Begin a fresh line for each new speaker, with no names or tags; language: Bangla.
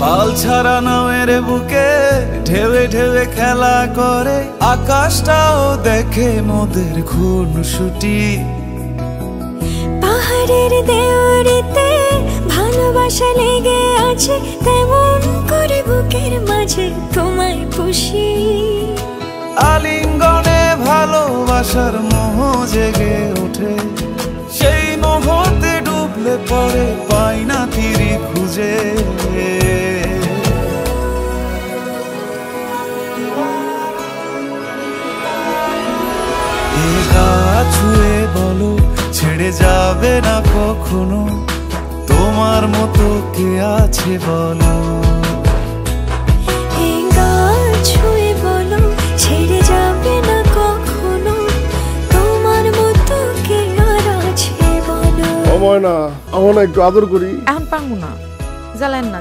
পাল ছাড়া নামের বুকে ঢেউে ঢেউে খেলা করে, আকাশটাও দেখে মোদের খুনসুটি।
পাহাড়ের দেওয়ারিতে ভালোবাসা লেগে আছে, তেমন করে বুকের মাঝে তোমায় পুষি।
আলিঙ্গনে ভালোবাসার মোহ জেগে ওঠে, সেই মোহতে ডুবলে পড়ে পাই না তীরে খুঁজে। এ গা ছুঁয়ে বলো ছেড়ে যাবে না কখনো, তোমার মতো কে আছে বলো।
এ গা ছুঁয়ে বলো ছেড়ে যাবে না কখনো, তোমার মতো কে আর আছে বলো।
ও ময়না, আমার একটু আদর করি।
এখন পারবো না, জ্বালেন না।